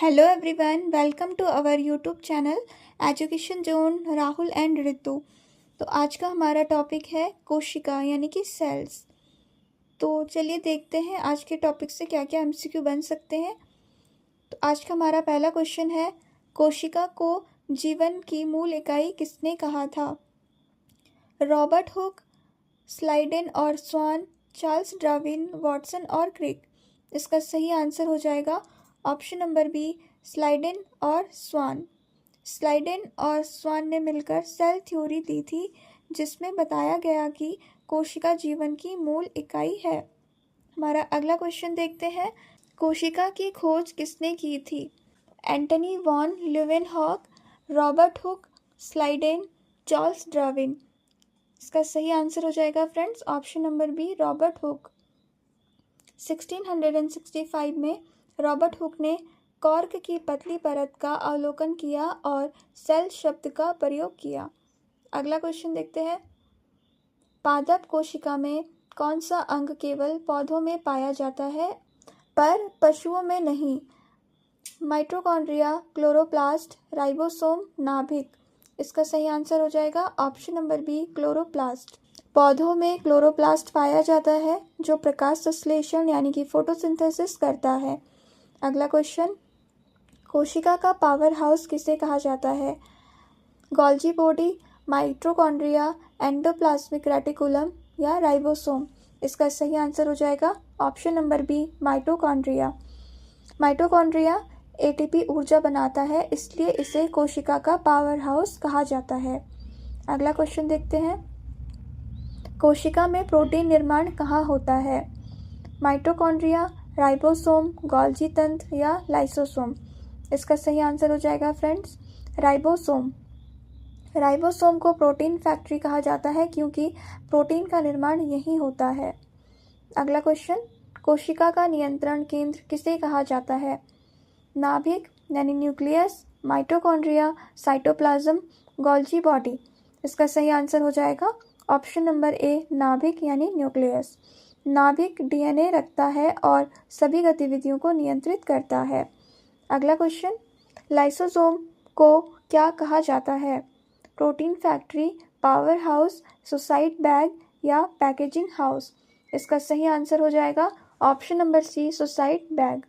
Hello everyone, welcome to our YouTube channel education zone Rahul and Ritu. तो आज का हमारा टॉपिक है कोशिका यानी कि सेल्स। तो चलिए देखते हैं आज के टॉपिक से क्या क्या एमसीक्यू बन सकते हैं। तो आज का हमारा पहला क्वेश्चन है, कोशिका को जीवन की मूल इकाई किसने कहा था? रॉबर्ट हुक, स्लाइडेन और स्वान, चार्ल्स डार्विन, वॉटसन और क्रिक। इसका सही आंसर हो जाएगा ऑप्शन नंबर बी, स्लाइडेन और स्वान। स्लाइडेन और स्वान ने मिलकर सेल थ्योरी दी थी, जिसमें बताया गया कि कोशिका जीवन की मूल इकाई है। हमारा अगला क्वेश्चन देखते हैं, कोशिका की खोज किसने की थी? Antony van Leeuwenhoek, Robert Hooke, Schleiden, Charles Darwin. इसका सही आंसर हो जाएगा friends option number B, Robert Hooke. 1665 में रॉबर्ट हुक ने कॉर्क की पतली परत का अवलोकन किया और सेल शब्द का प्रयोग किया। अगला क्वेश्चन देखते हैं, पादप कोशिका में कौन सा अंग केवल पौधों में पाया जाता है पर पशुओं में नहीं? माइटोकॉन्ड्रिया, क्लोरोप्लास्ट, राइबोसोम, नाभिक। इसका सही आंसर हो जाएगा ऑप्शन नंबर बी, क्लोरोप्लास्ट। पौधों में क्लोरोप्लास्ट पाया जाता है जो प्रकाश संश्लेषण यानी कि फोटोसिंथेसिस करता है। अगला क्वेश्चन, कोशिका का पावर हाउस किसे कहा जाता है? Golgi body, mitochondria, endoplasmic reticulum या राइबोसोम। इसका सही आंसर हो जाएगा option number B, mitochondria. Mitochondria ATP ऊर्जा बनाता है, इसलिए इसे कोशिका का पावर हाउस कहा जाता है। अगला क्वेश्चन देखते हैं, कोशिका में प्रोटीन निर्माण कहाँ होता है? माइटोकॉन्ड्रिया, राइबोसोम, गोल्जी तंत्र या लाइसोसोम। इसका सही आंसर हो जाएगा फ्रेंड्स राइबोसोम। राइबोसोम को प्रोटीन फैक्ट्री कहा जाता है क्योंकि प्रोटीन का निर्माण यहीं होता है। अगला क्वेश्चन, कोशिका का नियंत्रण केंद्र किसे कहा जाता है? नाभिक यानी nucleus, mitochondria, cytoplasm, Golgi body. इसका सही आंसर हो जाएगा ऑप्शन नंबर ए, नाभिक यानी न्यूक्लियस। नाभिक डीएनए रखता है और सभी गतिविधियों को नियंत्रित करता है। अगला क्वेश्चन, लाइसोसोम को क्या कहा जाता है? Protein factory, power house, suicide bag या पैकेजिंग हाउस। इसका सही आंसर हो जाएगा option number C, suicide bag.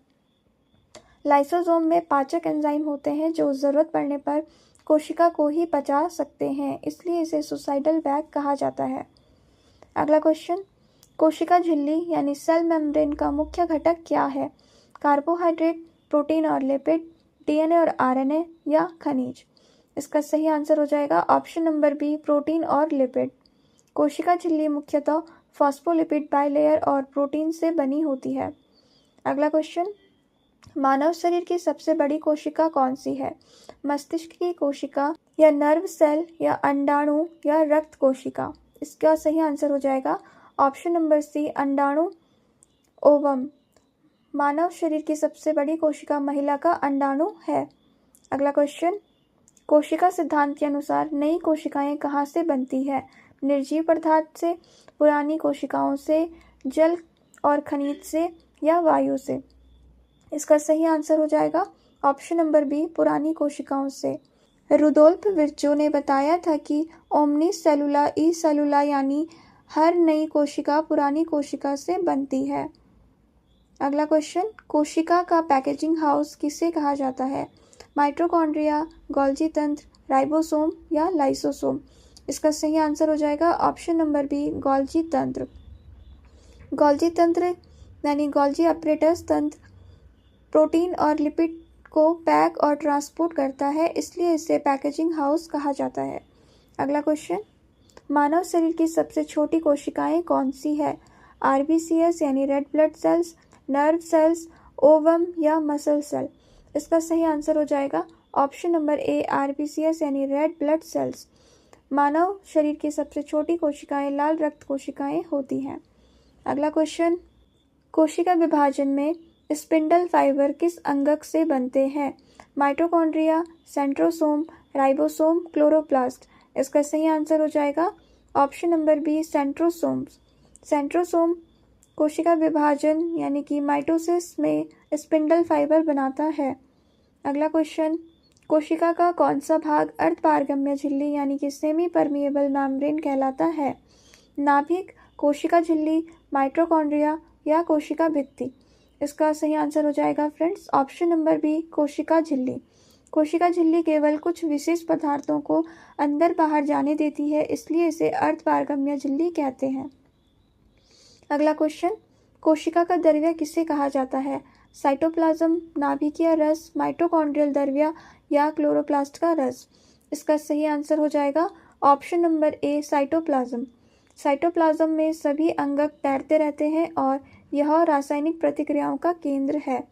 Lysosome में पाचक एंजाइम होते हैं जो ज़रूरत पड़ने पर कोशिका को ही पचा सकते हैं, इसलिए इसे सुसाइडल बैग कहा जाता है। अगला क्वेश्चन, कोशिका झिल्ली यानी सेल मेम्ब्रेन का मुख्य घटक क्या है? कार्बोहाइड्रेट, प्रोटीन और लिपिड, डीएनए और आरएनए या खनिज। इसका सही आंसर हो जाएगा ऑप्शन नंबर बी, प्रोटीन और लिपिड। कोशिका झिल्ली मुख्यतः फॉस्फोलिपिड बाइलेयर और प्रोटीन से बनी होती है। अगला क्वेश्चन, मानव शरीर की सबसे बड़ी कोशिका कौन सी है? मस्तिष्क की कोशिका या नर्व सेल या अंडाणु या रक्त कोशिका। इसका सही आंसर हो जाएगा ऑप्शन नंबर सी, अंडाणु, ओवम। मानव शरीर की सबसे बड़ी कोशिका महिला का अंडाणु है। अगला क्वेश्चन, कोशिका सिद्धांत के अनुसार नई कोशिकाएं कहाँ से बनती है? निर्जीव पदार्थ से, पुरानी कोशिकाओं से, जल और खनिज से या वायु से। इसका सही आंसर हो जाएगा ऑप्शन नंबर बी, पुरानी कोशिकाओं से। रुडोल्फ विर्चो ने बताया था कि ओमनी सेलुला ई सेलुला यानी हर नई कोशिका पुरानी कोशिका से बनती है। अगला क्वेश्चन, कोशिका का पैकेजिंग हाउस किसे कहा जाता है? माइटोकॉन्ड्रिया, गोल्जी तंत्र, राइबोसोम या लाइसोसोम। इसका सही आंसर हो जाएगा ऑप्शन नंबर बी, गोल्जी तंत्र। गोल्जी तंत्र यानी गोल्जी अपरेटस तंत्र प्रोटीन और लिपिड को पैक और ट्रांसपोर्ट करता है, इसलिए इसे पैकेजिंग हाउस कहा जाता है। अगला क्वेश्चन, मानव शरीर की सबसे छोटी कोशिकाएं कौन सी है? आरबीसीएस यानी red blood cells, nerve cells, ovum या मसल सेल। इसका सही आंसर हो जाएगा ऑप्शन नंबर ए, आरबीसीएस यानी रेड ब्लड सेल्स। मानव शरीर की सबसे छोटी कोशिकाएं लाल रक्त कोशिकाएं होती हैं। अगला क्वेश्चन, कोशिका विभाजन में स्पिंडल फाइबर किस अंगक से बनते हैं? Mitochondria, centrosome, ribosome, chloroplast. इसका सही आंसर हो जाएगा option number B, centrosomes. Centrosome कोशिका विभाजन यानी कि माइटोसिस में स्पिंडल फाइबर बनाता है। अगला क्वेश्चन, कोशिका का कौन सा भाग अर्धपारगम्य झिल्ली यानी कि सेमी परमिएबल मेम्ब्रेन कहलाता है? नाभिक, कोशिका झिल्ली, माइटोकॉन्ड्रिया या कोशिका भित्ति? इसका सही आंसर हो जाएगा फ्रेंड्स ऑप्शन नंबर बी, कोशिका झिल्ली। कोशिका झिल्ली केवल कुछ विशेष पदार्थों को अंदर बाहर जाने देती है, इसलिए इसे अर्धपारगम्य झिल्ली कहते हैं। अगला क्वेश्चन, कोशिका का द्रव्य किसे कहा जाता है? साइटोप्लाज्म, नाभिकीय रस, माइटोकॉन्ड्रियल द्रव्य या क्लोरोप्लास्ट का रस? इसका सही आंसर हो जाएगा option number A, cytoplasm. Cytoplasm में सभी अंगक तैरते रहते हैं और यह रासायनिक प्रतिक्रियाओं का केंद्र है।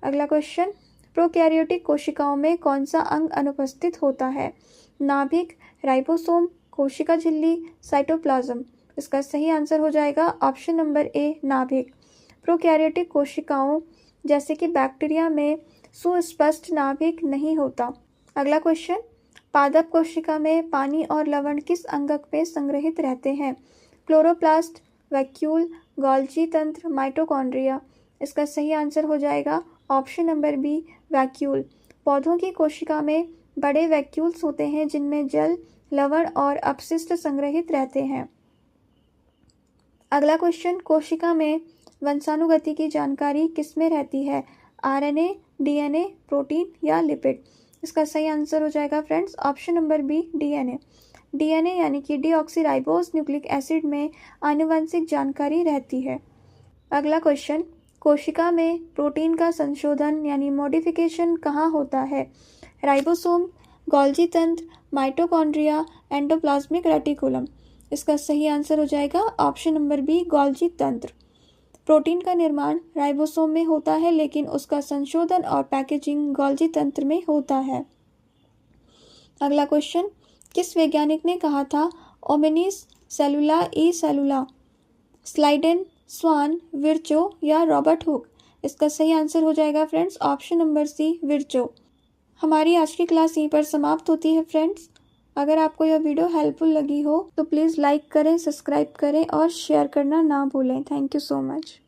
अगला क्वेश्चन, प्रोकैरियोटिक कोशिकाओं में कौन सा अंग अनुपस्थित होता है? नाभिक, राइबोसोम, कोशिका झिल्ली, साइटोप्लाज्म? इसका सही आंसर हो जाएगा ऑप्शन नंबर ए, नाभिक। प्रोकैरियोटिक कोशिकाओं जैसे कि बैक्टीरिया में सुस्पष्ट नाभिक नहीं होता। अगला क्वेश्चन, पादप कोशिका में पानी और लवण किस अंगक में संग्रहित रहते हैं? क्लोरोप्लास्ट, वैक्यूल, गोल्जी तंत्र, माइटोकॉन्ड्रिया? इसका सही आंसर हो जाएगा ऑप्शन नंबर बी, वैक्यूल। पौधों की कोशिका में बड़े वैक्यूल्स होते हैं जिनमें जल, लवण और अपशिष्ट संग्रहित रहते हैं। अगला क्वेश्चन, कोशिका में वंशानुगति की जानकारी किसमें रहती है? आरएनए, डीएनए, प्रोटीन या लिपिड? इसका सही आंसर हो जाएगा friends option number B, DNA. DNA यानी कि डीऑक्सीराइबोस न्यूक्लिक एसिड में आनुवंशिक जानकारी रहती है। अगला क्वेश्चन, कोशिका में प्रोटीन का संशोधन यानी मॉडिफिकेशन कहाँ होता है? राइबोसोम, गोल्जी तंत्र, माइटोकॉन्ड्रिया, एंडोप्लाज्मिक रेटिकुलम? इसका सही आंसर हो जाएगा ऑप्शन नंबर बी, गोल्जी तंत्र। प्रोटीन का निर्माण राइबोसोम में होता है लेकिन उसका संशोधन और पैकेजिंग गोल्जी तंत्र में होता है। अगला क्वेश्चन, किस वैज्ञानिक ने कहा था ओमेनिस सेलुला ई सेलुला? स्लाइडेन, स्वान, विर्चो या रॉबर्ट हुक? इसका सही आंसर हो जाएगा फ्रेंड्स ऑप्शन नंबर सी, विर्चो। हमारी आज की क्लास यहीं पर समाप्त होती है फ्रेंड्स। अगर आपको यह वीडियो हेल्पफुल लगी हो तो प्लीज़ लाइक करें, सब्सक्राइब करें और शेयर करना ना भूलें। Thank you so much.